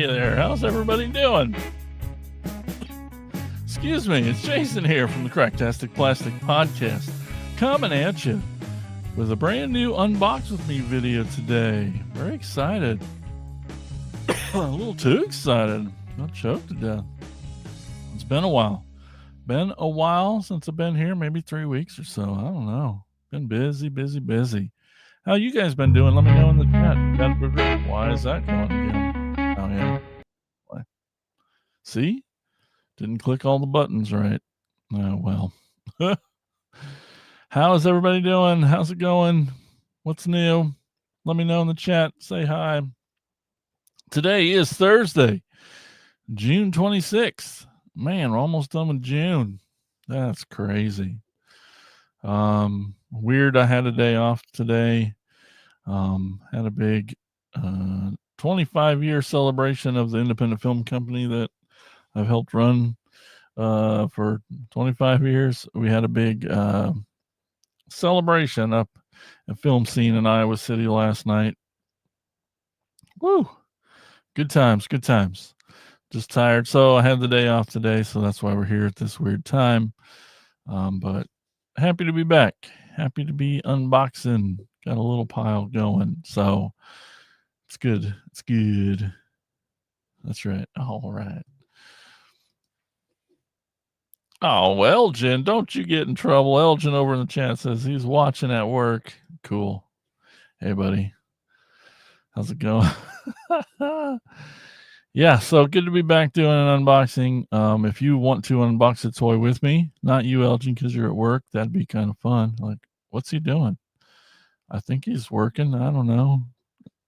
there. How's everybody doing? Excuse me, it's Jason here from the Cracktastic Plastic Podcast, coming at you with a brand new Unbox With Me video today. Very excited. A little too excited. I'll choke to death. It's been a while. Been a while since I've been here, maybe 3 weeks or so. I don't know. Been busy. How you guys been doing? Let me know in the chat. Why is that going again? Oh, yeah. Why? See? Didn't click all the buttons right. Oh, well. How is everybody doing? How's it going? What's new? Let me know in the chat. Say hi. Today is Thursday, June 26th. Man, we're almost done with June. That's crazy. Weird. I had a day off today. Had a big 25-year celebration of the independent film company that I've helped run for 25 years. We had a big celebration up at Film Scene in Iowa City last night. Woo! Good times. Just tired. So I had the day off today, so that's why we're here at this weird time. But happy to be back. Happy to be unboxing. Got a little pile going. So it's good. That's right. All right. Oh, Elgin, don't you get in trouble. Elgin over in the chat says he's watching at work. Cool. Hey, buddy. How's it going? Yeah, so good to be back doing an unboxing. If you want to unbox a toy with me, not you, Elgin, because you're at work, that'd be kind of fun. Like, what's he doing? I think he's working. I don't know.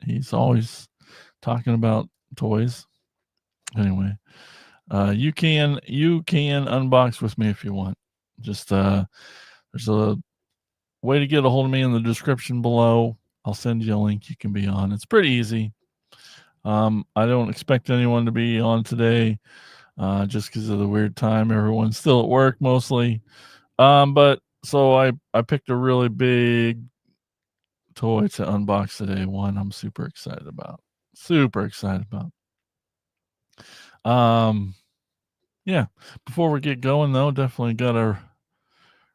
He's always talking about toys. Anyway, you can unbox with me if you want. Just there's a way to get a hold of me in the description below. I'll send you a link you can be on. It's pretty easy. I don't expect anyone to be on today just because of the weird time. Everyone's still at work mostly. But so I picked a really big toy to unbox today. One I'm super excited about. Yeah, before we get going though, definitely gotta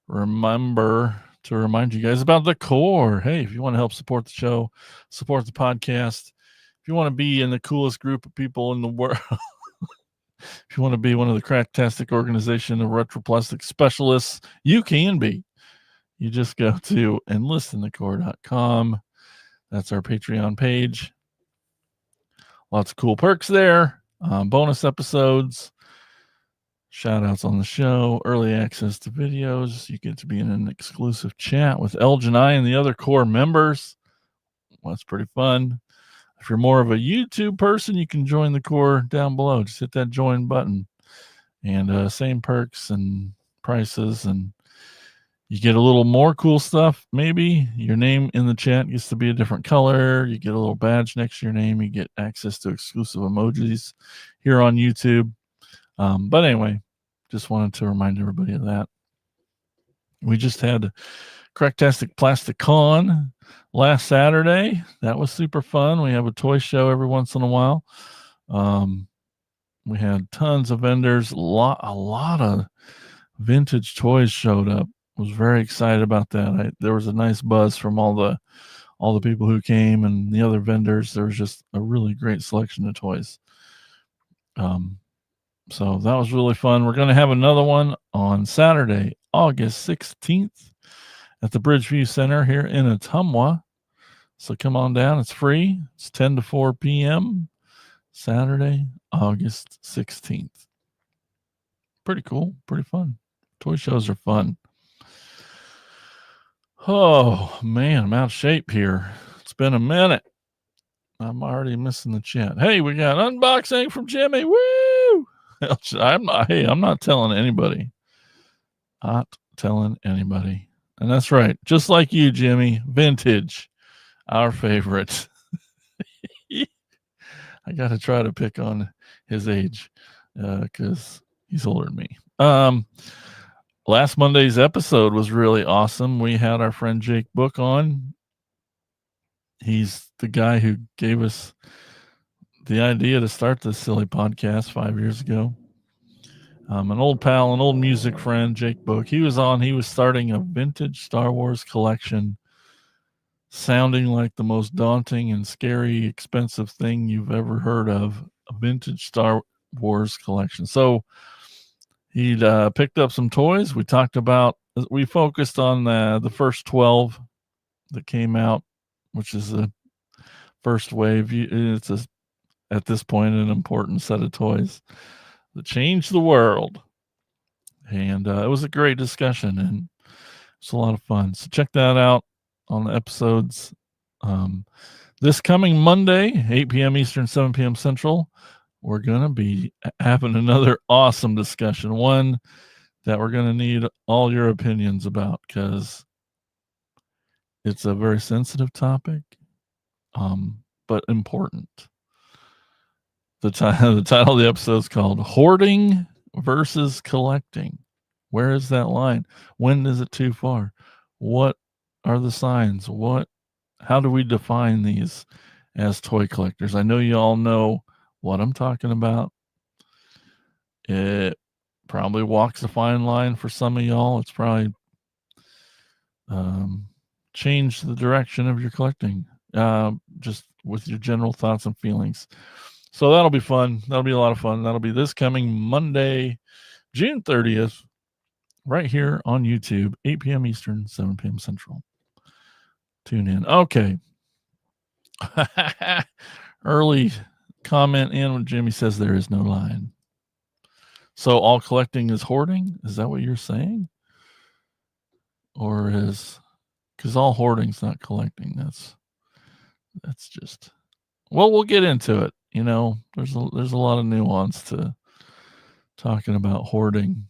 remember to remind you guys about the core. Hey, if you want to help support the show, support the podcast, if you want to be in the coolest group of people in the world, if you want to be one of the Cracktastic organization of retroplastic specialists, you can be. You just go to enlistinthecore.com. That's our Patreon page. Lots of cool perks there. Bonus episodes, shout outs on the show, early access to videos. You get to be in an exclusive chat with Elgin and I and the other core members. Well, that's pretty fun. If you're more of a YouTube person, you can join the core down below. Just hit that join button. And same perks and prices, and you get a little more cool stuff. Maybe your name in the chat gets to be a different color. You get a little badge next to your name. You get access to exclusive emojis here on YouTube. But anyway, just wanted to remind everybody of that. We just had Cracktastic Plastic Con last Saturday. That was super fun. We have a toy show every once in a while. We had tons of vendors. A lot of vintage toys showed up. Was very excited about that. There was a nice buzz from all the people who came and the other vendors. There was just a really great selection of toys. So that was really fun. We're going to have another one on Saturday, August 16th at the Bridgeview Center here in Ottumwa. So come on down. It's free. It's 10 to 4 p.m. Saturday, August 16th. Pretty cool. Pretty fun. Toy shows are fun. Oh, man, I'm out of shape here. It's been a minute. I'm already missing the chat. Hey, we got unboxing from Jimmy. Woo! I'm not telling anybody. Not telling anybody. And that's right. Just like you, Jimmy. Vintage. Our favorite. I got to try to pick on his age because he's older than me. Last Monday's episode was really awesome. We had our friend Jake Book on. He's the guy who gave us the idea to start this silly podcast 5 years ago. An old pal, an old music friend, Jake Book, he was starting a vintage Star Wars collection, sounding like the most daunting and scary, expensive thing you've ever heard of, a vintage Star Wars collection. So he'd picked up some toys. We focused on the first 12 that came out, which is the first wave. It's at this point an important set of toys that changed the world. And it was a great discussion, and it's a lot of fun. So check that out on the episodes. This coming Monday, 8 p.m. Eastern, 7 p.m. Central, we're going to be having another awesome discussion, one that we're going to need all your opinions about because it's a very sensitive topic, but important. The title of the episode is called Hoarding versus Collecting. Where is that line? When is it too far? What are the signs? How do we define these as toy collectors? I know you all know what I'm talking about. It probably walks a fine line for some of y'all. It's probably changed the direction of your collecting, just with your general thoughts and feelings. So that'll be fun. That'll be a lot of fun. That'll be this coming Monday, June 30th, right here on YouTube, 8 p.m. Eastern, 7 p.m. Central. Tune in. Okay. Early comment in when Jimmy says there is no line. So all collecting is hoarding? Is that what you're saying? Or because all hoarding's not collecting. That's just, well, we'll get into it. There's a lot of nuance to talking about hoarding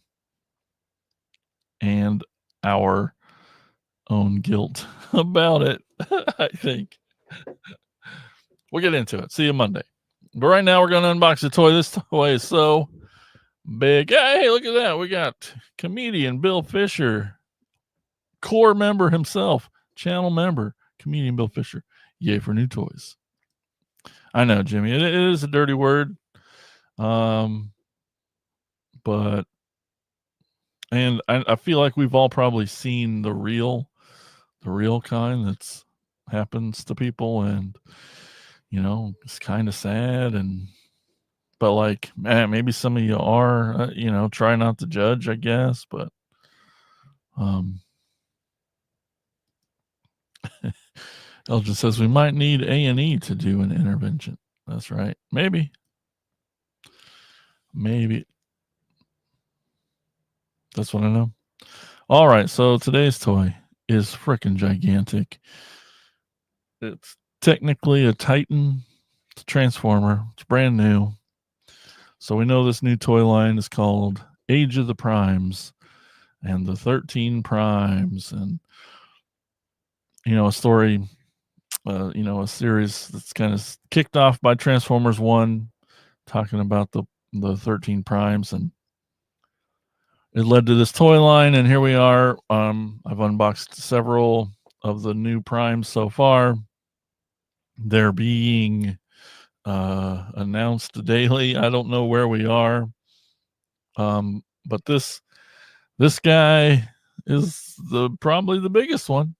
and our own guilt about it. I think we'll get into it. See you Monday. But right now we're going to unbox the toy. This toy is so big. Hey, look at that. We got comedian Bill Fisher, core member himself, channel member, comedian Bill Fisher. Yay for new toys. I know, Jimmy, it is a dirty word. But I feel like we've all probably seen the real kind that's happens to people, and it's kind of sad, but like, man, maybe some of you are, try not to judge, I guess, but Elgin says we might need A&E to do an intervention. That's right. Maybe. That's what I know. All right. So today's toy is freaking gigantic. It's technically a Titan. It's a Transformer. It's brand new. So we know this new toy line is called Age of the Primes and the 13 Primes, and a story, a series that's kind of kicked off by Transformers 1, talking about the 13 Primes, and it led to this toy line, and here we are. I've unboxed several of the new Primes so far. They're being announced daily. I don't know where we are, but this guy is probably the biggest one,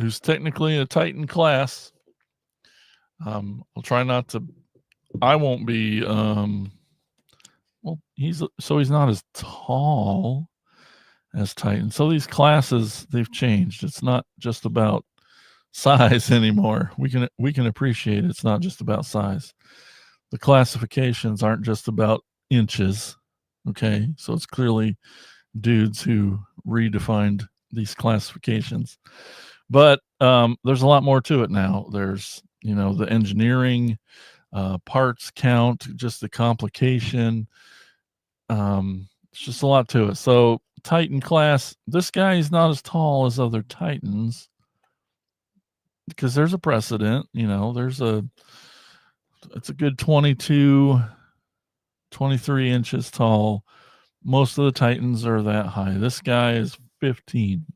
who's technically a Titan class. I'll try not to. I won't be. Well, he's not as tall as Titan. So these classes, they've changed. It's not just about size anymore. We can appreciate it's not just about size. The classifications aren't just about inches. Okay, so it's clearly dudes who redefined these classifications. But there's a lot more to it now. There's the engineering, parts count, just the complication. It's just a lot to it. So Titan class, this guy is not as tall as other Titans because there's a precedent. It's a good 22, 23 inches tall. Most of the Titans are that high. This guy is 15.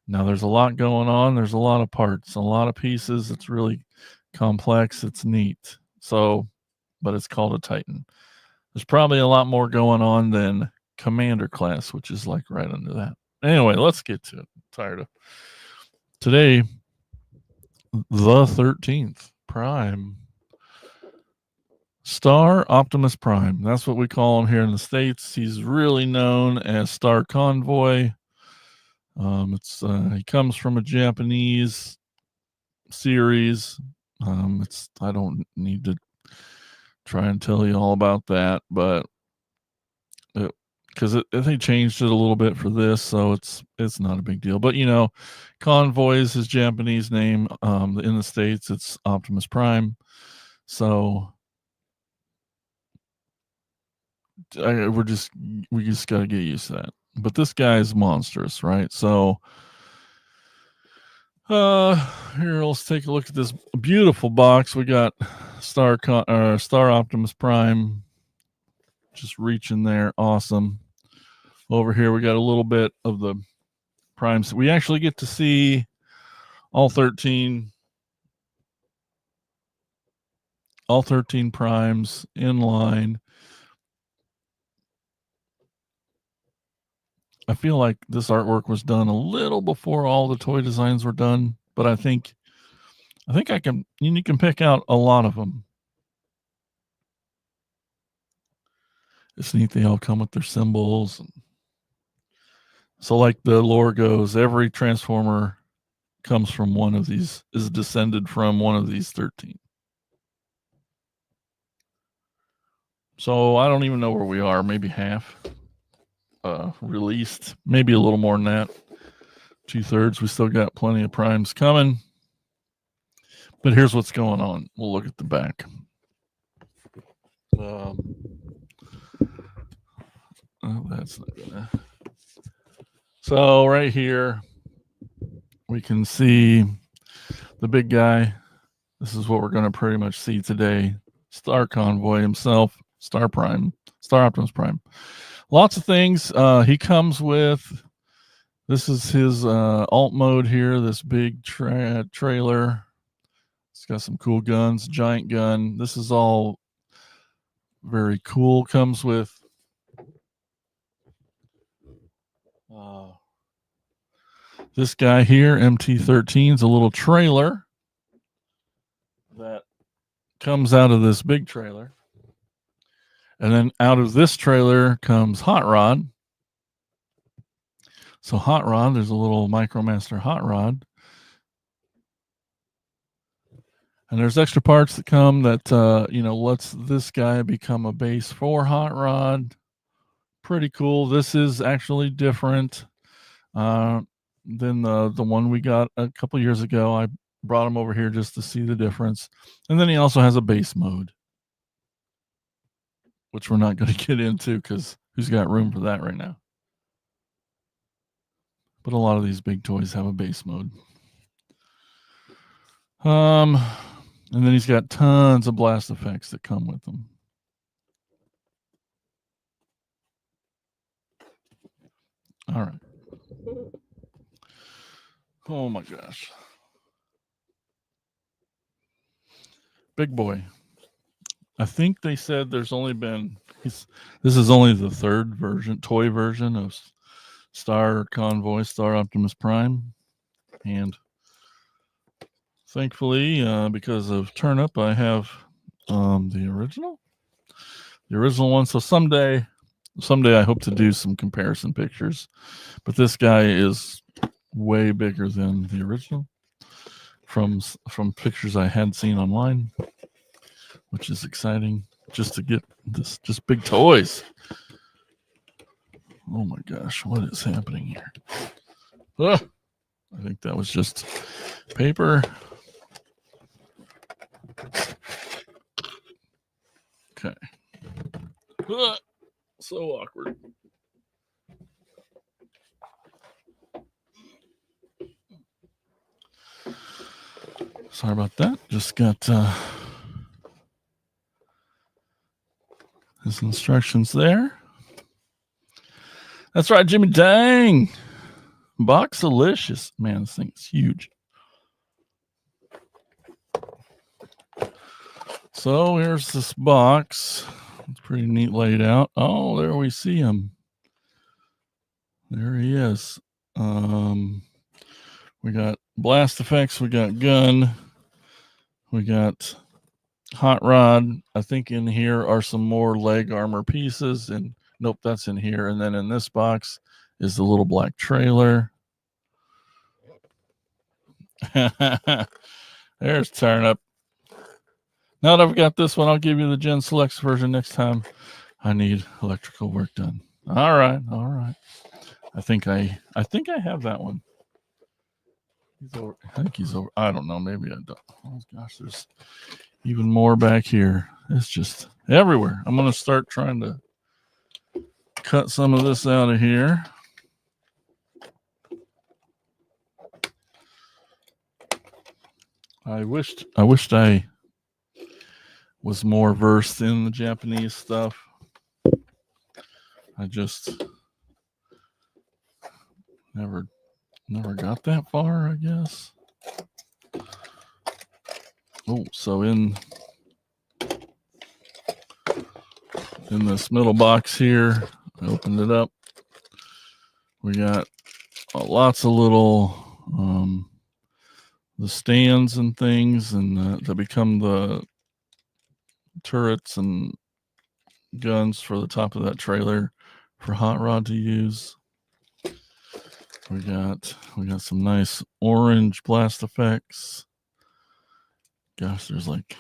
Now there's a lot going on. There's a lot of parts, a lot of pieces. It's really complex. It's neat. So, but it's called a Titan. There's probably a lot more going on than Commander class, which is like right under that. Anyway, let's get to it. I'm tired of today, the 13th Prime. Star Optimus Prime. That's what we call him here in the States. He's really known as Star Convoy. He comes from a Japanese series. I don't need to try and tell you all about that, but because they changed it a little bit for this, so it's not a big deal. But Convoy is his Japanese name. In the States, it's Optimus Prime. So we just got to get used to that. But this guy is monstrous, right? So here, let's take a look at this beautiful box. We got Star Optimus Prime just reaching there. Awesome. Over here we got a little bit of the primes. We actually get to see all 13 primes in line. I feel like this artwork was done a little before all the toy designs were done, but I think you can pick out a lot of them. It's neat. They all come with their symbols. So like the lore goes, every Transformer comes from one of these, is descended from one of these 13. So I don't even know where we are. Maybe half released, maybe a little more than that. 2/3. We still got plenty of primes coming. But here's what's going on. We'll look at the back. Oh, that's not gonna. So right here, we can see the big guy. This is what we're going to pretty much see today. Star Convoy himself, Star Optimus Prime. Lots of things. He comes with, this is his alt mode here, this big trailer. It's got some cool guns, giant gun. This is all very cool. Comes with this guy here, MT-13, is a little trailer that comes out of this big trailer. And then out of this trailer comes Hot Rod. So Hot Rod, there's a little Micromaster Hot Rod. And there's extra parts that come that, lets this guy become a base for Hot Rod. Pretty cool. This is actually different than the one we got a couple years ago. I brought him over here just to see the difference. And then he also has a base mode, which we're not going to get into because who's got room for that right now? But a lot of these big toys have a base mode. And then he's got tons of blast effects that come with them. All right. Oh my gosh. Big boy. I think they said there's only been, this is only the third toy version of Star Convoy, Star Optimus Prime. And thankfully, because of Turnip, I have the original one. So someday I hope to do some comparison pictures. But this guy is way bigger than the original from pictures I had seen online, which is exciting just to get this, just big toys. Oh my gosh, what is happening here? I think that was just paper. Okay. So awkward. Sorry about that. Just got his instructions there. That's right, Jimmy Dang. Boxalicious. Man, this thing is huge. So here's this box. It's pretty neat laid out. Oh, there we see him. There he is. We got blast effects. We got gun. We got hot rod. I think in here are some more leg armor pieces. And nope, that's in here. And then in this box is the little black trailer. There's Turnip. Now that I've got this one, I'll give you the Gen Selects version next time I need electrical work done. All right. I think I have that one. He's over. I think he's over. I don't know. Maybe I don't. Oh gosh, there's even more back here. It's just everywhere. I'm gonna start trying to cut some of this out of here. I wished I was more versed in the Japanese stuff. I just never got that far, I guess. Oh, so in this middle box here, I opened it up. We got lots of little the stands and things, and that become the turrets and guns for the top of that trailer for Hot Rod to use. We got some nice orange blast effects. Gosh, there's like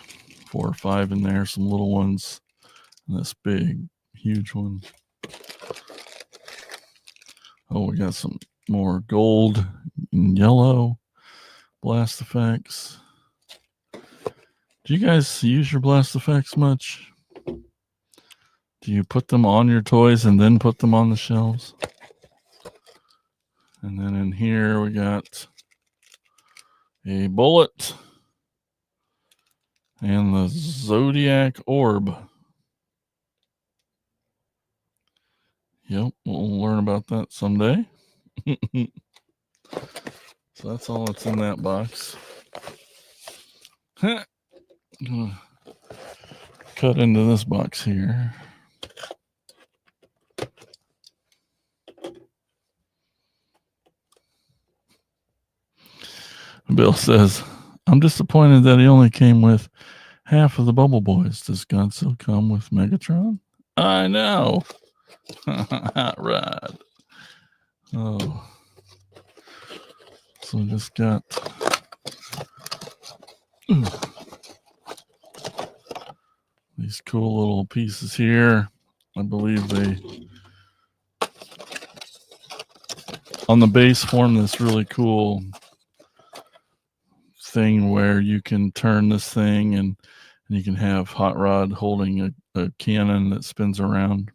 4 or 5 in there, some little ones, and this big, huge one. Oh, we got some more gold and yellow blast effects. Do you guys use your blast effects much? Do you put them on your toys and then put them on the shelves? And then in here we got a bullet and the Zodiac orb. Yep, we'll learn about that someday. So that's all that's in that box. Cut into this box here. Bill says, I'm disappointed that he only came with half of the Bubble Boys. Does God still come with Megatron? I know. Hot Rod. Oh. So I just got these cool little pieces here. I believe they, on the base, form this really cool thing where you can turn this thing and you can have Hot Rod holding a cannon that spins around.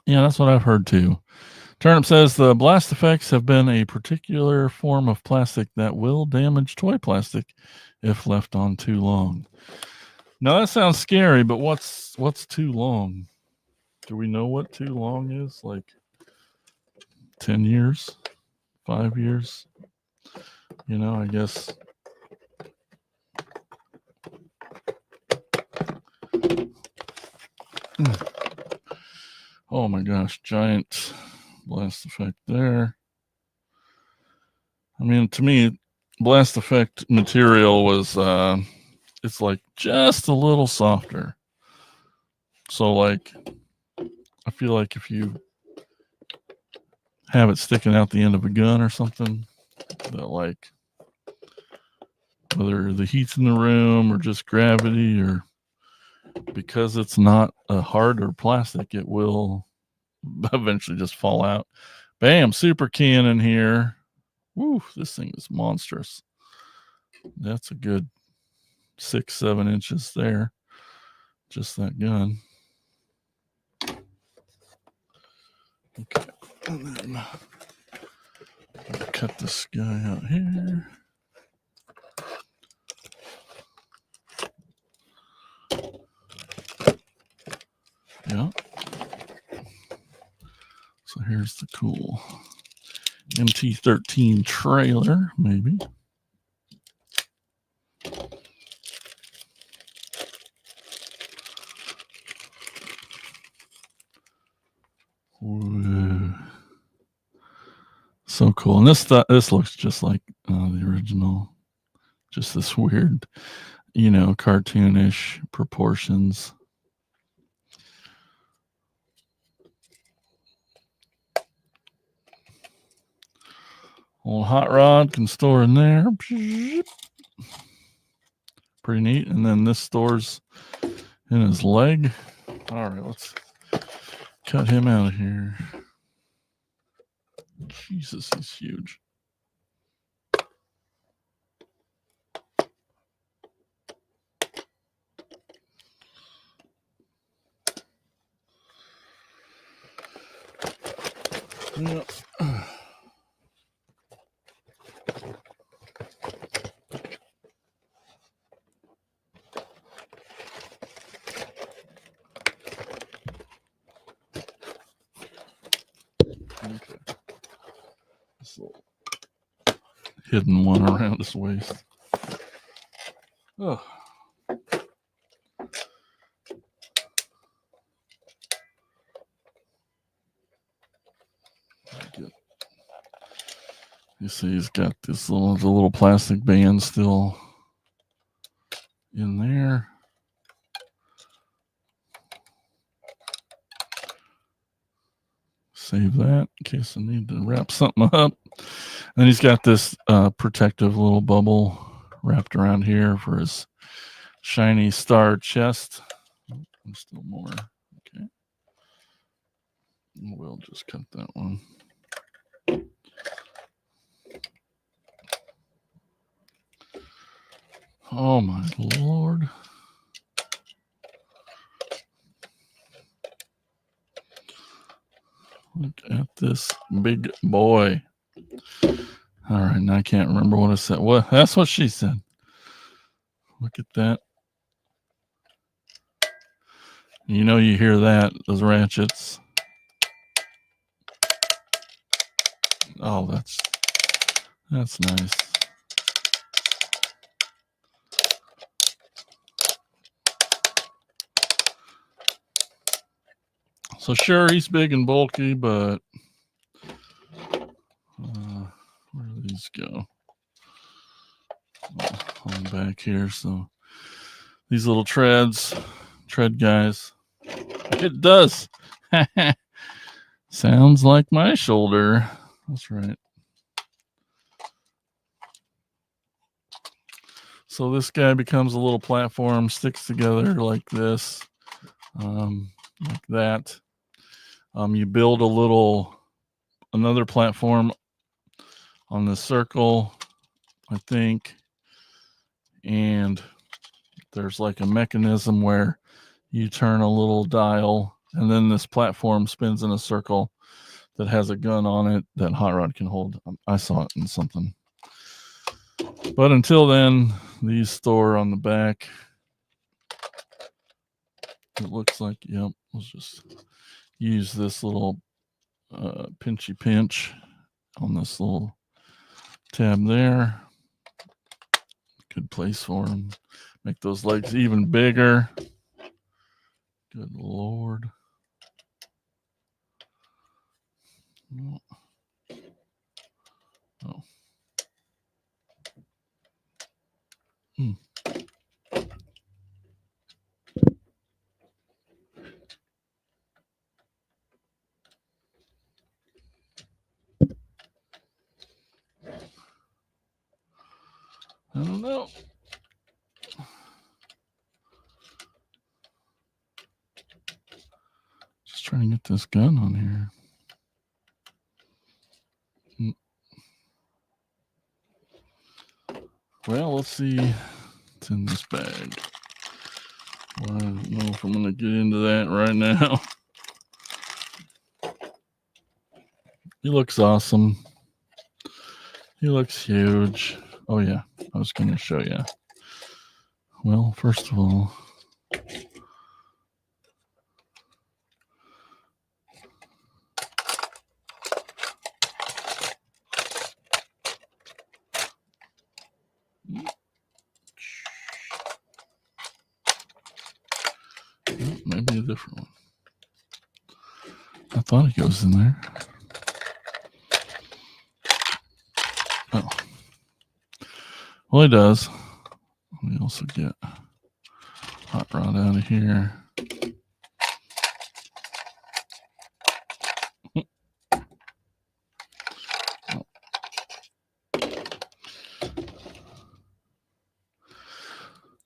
Yeah, that's what I've heard too. Turnip says the blast effects have been a particular form of plastic that will damage toy plastic if left on too long. Now that sounds scary, but what's too long? Do we know what too long is? Like 10 years? 5 years? You know, I guess. Oh my gosh, giant blast effect there. I mean, to me, blast effect material was it's like just a little softer. So like I feel like if you have it sticking out the end of a gun or something, that like whether the heat's in the room or just gravity, or because it's not a harder plastic, it will eventually just fall out. Bam, super cannon here. Woo, this thing is monstrous. That's a good 6-7 inches there. Just that gun. Okay, and then cut this guy out here. Yeah. So here's the cool MT-13 trailer, maybe. So cool. And this looks just like the original. Just this weird, cartoonish proportions. Old hot rod can store in there. Pretty neat. And then this stores in his leg. All right, let's cut him out of here. Jesus, he's huge. Yeah. Okay. This little hidden one around his waist. Oh. You see, he's got the little plastic band still in there. Save that in case I need to wrap something up. And he's got this protective little bubble wrapped around here for his shiny star chest. And still more. Okay. We'll just cut that one. Oh my Lord. Look at this big boy. All right, now I can't remember what I said. What? That's what she said. Look at that. You hear that, those ratchets. Oh, that's nice. So sure, he's big and bulky, but where do these go? On the back here. So these little tread guys. It does. Sounds like my shoulder. That's right. So this guy becomes a little platform, sticks together like this, like that. You build another platform on the circle, I think, and there's like a mechanism where you turn a little dial, and then this platform spins in a circle that has a gun on it that Hot Rod can hold. I saw it in something. But until then, these store on the back. It looks like, yep, let's just use this little pinchy pinch on this little tab there. Good place for them. Make those legs even bigger. Good Lord. Oh. I don't know. Just trying to get this gun on here. Well, let's see what's in this bag. Well, I don't know if I'm going to get into that right now. He looks awesome. He looks huge. Oh, yeah. I was going to show you. Well, first of all, maybe a different one. I thought it goes in there. Oh. Well, he does. Let me also get Hot Rod out of here.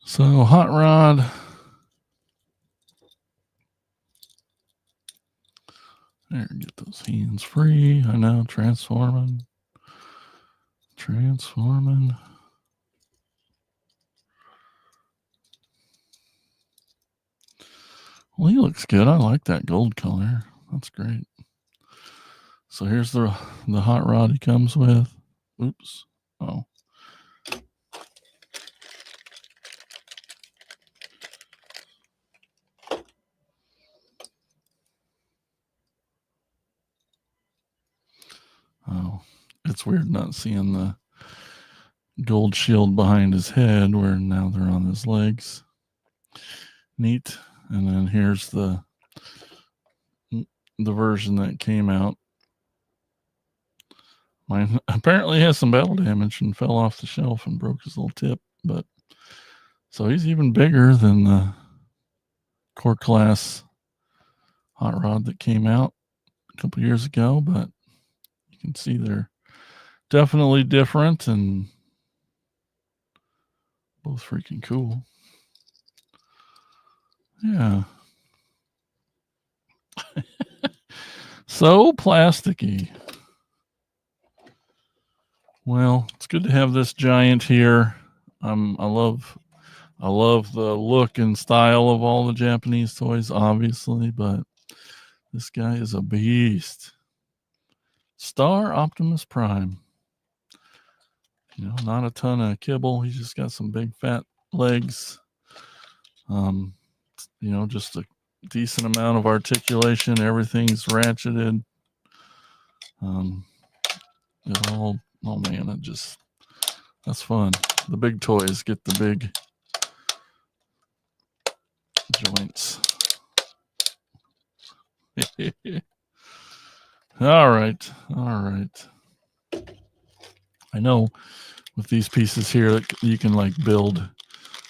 So Hot Rod. There, get those hands free. I know, transforming. Well, he looks good. I like that gold color. That's great. So here's the Hot Rod he comes with. Oops. Oh. Oh, it's weird not seeing the gold shield behind his head where now they're on his legs. Neat. And then here's the version that came out. Mine apparently has some battle damage and fell off the shelf and broke his little tip, but so he's even bigger than the core class Hot Rod that came out a couple years ago, but you can see they're definitely different and both freaking cool. Yeah. So plasticky. Well, it's good to have this giant here. I love the look and style of all the Japanese toys, obviously, but this guy is a beast. Star Optimus Prime. You know, not a ton of kibble. He's just got some big fat legs. You know, just a decent amount of articulation. Everything's ratcheted. It all, oh man, it just, that's fun. The big toys get the big joints. All right. I know with these pieces here, you can like build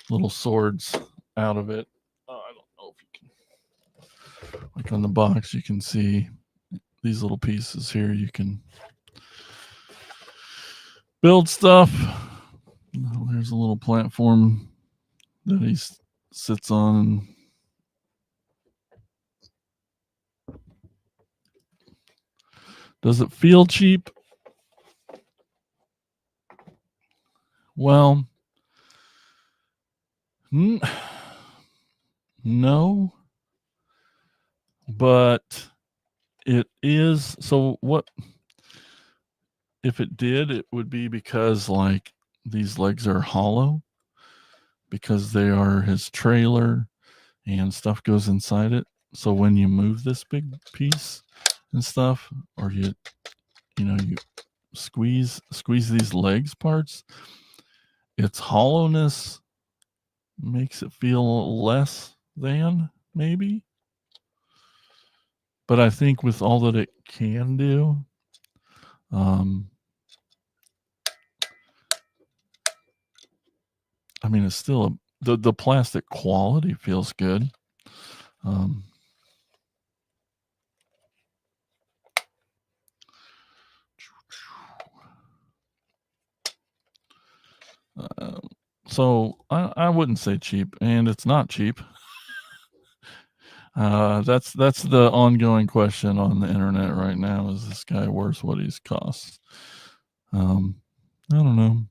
little swords out of it. I don't know if you can, like on the box, you can see these little pieces here. You can build stuff. There's a little platform that he sits on. Does it feel cheap? Well, no, but it is. So what if it did? It would be because like these legs are hollow because they are his trailer and stuff goes inside it. So when you move this big piece and stuff, or you squeeze these legs parts, its hollowness makes it feel less than maybe. But I think with all that it can do, I mean, it's still the plastic quality feels good. So I wouldn't say cheap, and it's not cheap. That's the ongoing question on the internet right now. Is this guy worth what he's costs? I don't know.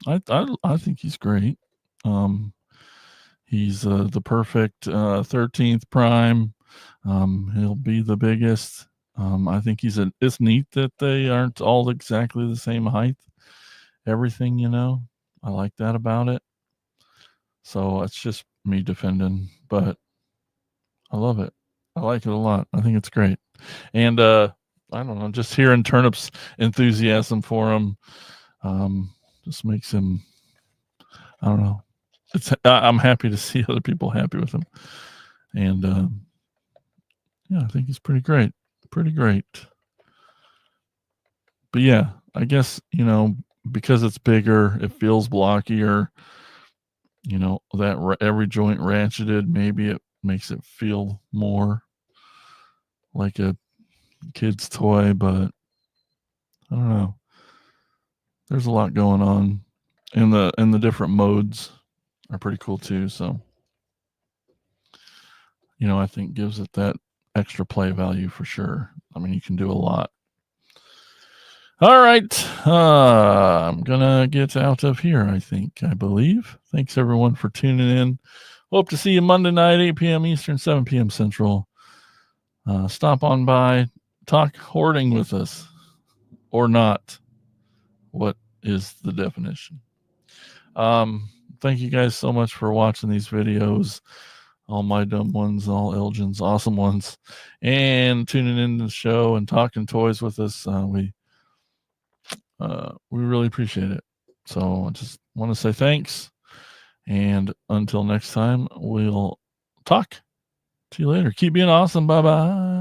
I think he's great. He's the perfect 13th prime. He'll be the biggest. I think it's neat that they aren't all exactly the same height. Everything, I like that about it. So it's just me defending, but I love it. I like it a lot. I think it's great. And I don't know, just hearing Turnip's enthusiasm for him just makes him, I don't know. I'm happy to see other people happy with him. And yeah, I think he's pretty great. But yeah, I guess, because it's bigger, it feels blockier. You know, that every joint ratcheted, maybe it makes it feel more like a kid's toy, but I don't know. There's a lot going on, and the different modes are pretty cool too. So, you know, I think gives it that extra play value for sure. I mean, you can do a lot. All right, I'm gonna get out of here. I believe. Thanks everyone for tuning in. Hope to see you Monday night, 8 p.m. Eastern, 7 p.m. Central. Stop on by, talk hoarding with us, or not. What is the definition? Thank you guys so much for watching these videos. All my dumb ones, all Elgin's awesome ones, and tuning in to the show and talking toys with us. We really appreciate it. So I just want to say thanks. And until next time, we'll talk to you later. Keep being awesome. Bye bye.